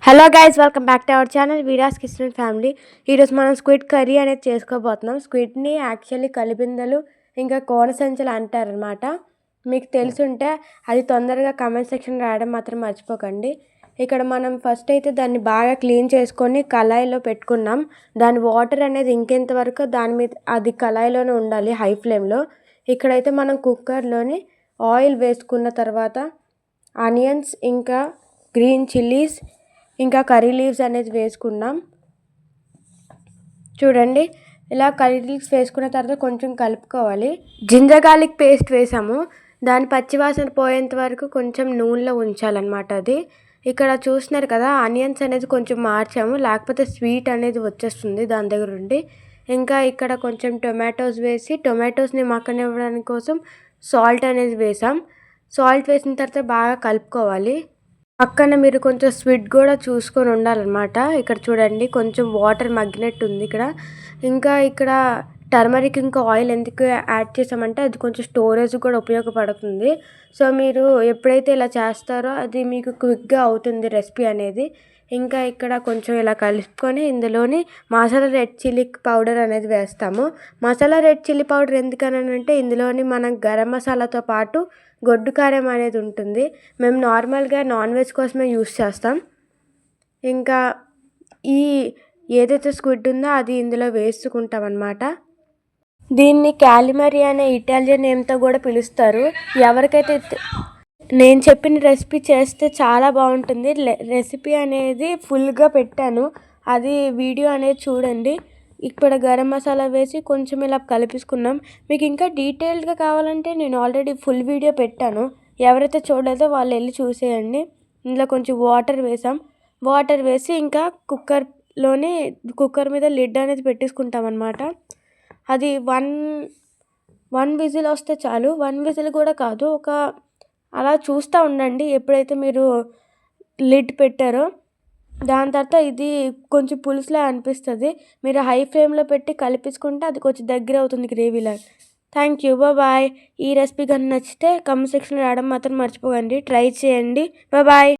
Hello guys, welcome back to our channel Veera's kitchen family. ఈరోజు మనం squid curry అనేది చేసుకోబోతున్నాం. స్క్విడ్ని యాక్చువల్లీ కలిబిందలు ఇంకా కోన సంచులు అంటారనమాట. మీకు తెలుసుంటే అది తొందరగా కమెంట్ సెక్షన్ రాయడం మాత్రం మర్చిపోకండి. ఇక్కడ మనం ఫస్ట్ అయితే దాన్ని బాగా క్లీన్ చేసుకొని కళాయిలో పెట్టుకున్నాం. దాని వాటర్ అనేది ఇంకెంత వరకు దాని మీద అది కళాయిలోనే ఉండాలి, హై ఫ్లేమ్లో. ఇక్కడైతే మనం కుక్కర్లోని ఆయిల్ వేసుకున్న తర్వాత ఆనియన్స్ ఇంకా గ్రీన్ చిల్లీస్ ఇంకా కర్రీ లీవ్స్ అనేది వేసుకున్నాం. చూడండి, ఇలా కర్రీ లీవ్స్ వేసుకున్న తర్వాత కొంచెం కలుపుకోవాలి. జింజర్ గార్లిక్ పేస్ట్ వేసాము. దాని పచ్చివాసన పోయేంత వరకు కొంచెం నూనెలో ఉంచాలన్నమాట. అది ఇక్కడ చూస్తున్నారు కదా, ఆనియన్స్ అనేది కొంచెం మార్చాము, లేకపోతే స్వీట్ అనేది వచ్చేస్తుంది దాని దగ్గర ఉండి. ఇంకా ఇక్కడ కొంచెం టొమాటోస్ వేసి టొమాటోస్ని మగ్గనివ్వడానికి కోసం సాల్ట్ అనేది వేసాం. సాల్ట్ వేసిన తర్వాత బాగా కలుపుకోవాలి. పక్కన మీరు కొంచెం స్వీట్ కూడా చూసుకొని ఉండాలన్నమాట. ఇక్కడ చూడండి, కొంచెం వాటర్ మగ్గినట్టు ఉంది ఇక్కడ. ఇంకా ఇక్కడ టర్మరిక్ ఇంకా ఆయిల్ ఎందుకు యాడ్ చేసామంటే అది కొంచెం స్టోరేజ్ కూడా ఉపయోగపడుతుంది. సో మీరు ఎప్పుడైతే ఇలా చేస్తారో అది మీకు క్విక్గా అవుతుంది రెసిపీ అనేది. ఇంకా ఇక్కడ కొంచెం ఇలా కలుపుకొని ఇందులోని మసాలా రెడ్ చిల్లీ పౌడర్ అనేది వేస్తాము. మసాలా రెడ్ చిల్లీ పౌడర్ ఎందుకనంటే ఇందులోని మనం గరం మసాలాతో పాటు గొడ్డు కారం అనేది ఉంటుంది. మేము నార్మల్గా నాన్ వెజ్ కోసమే యూస్ చేస్తాం. ఇంకా ఈ ఏదైతే స్క్విడ్ ఉందో అది ఇందులో వేసుకుంటాం అన్నమాట. దీన్ని క్యాలిమరీ అనే ఇటాలియన్ నేమ్తో కూడా పిలుస్తారు. ఎవరికైతే నేను చెప్పిన రెసిపీ చేస్తే చాలా బాగుంటుంది. రెసిపీ అనేది ఫుల్గా పెట్టాను, అది వీడియో అనేది చూడండి. ఇక్కడ గరం మసాలా వేసి కొంచెం ఇలా కలిపేసుకున్నాం. మీకు ఇంకా డీటెయిల్డ్గా కావాలంటే నేను ఆల్రెడీ ఫుల్ వీడియో పెట్టాను, ఎవరైతే చూడలేదో వాళ్ళు వెళ్ళి చూసేయండి. ఇందులో కొంచెం వాటర్ వేసాం. వాటర్ వేసి ఇంకా కుక్కర్ మీద లిడ్ అనేది పెట్టేసుకుంటాం అన్నమాట. అది వన్ విజిల్ వస్తే చాలు. 1 విజిల్ కూడా కాదు, ఒక అలా చూస్తూ ఉండండి. ఎప్పుడైతే మీరు లిడ్ పెట్టారో దాని తర్వాత ఇది కొంచెం పులుసులా అనిపిస్తుంది. మీరు హై ఫ్లేమ్లో పెట్టి కలిపించుకుంటే అది కొంచెం దగ్గర అవుతుంది గ్రేవీలా. Thank you, bye. ఈ రెసిపీ కనుక నచ్చితే కమెంట్ సెక్షన్లో రావడం మాత్రం మర్చిపోకండి. ట్రై చేయండి. బాయ్.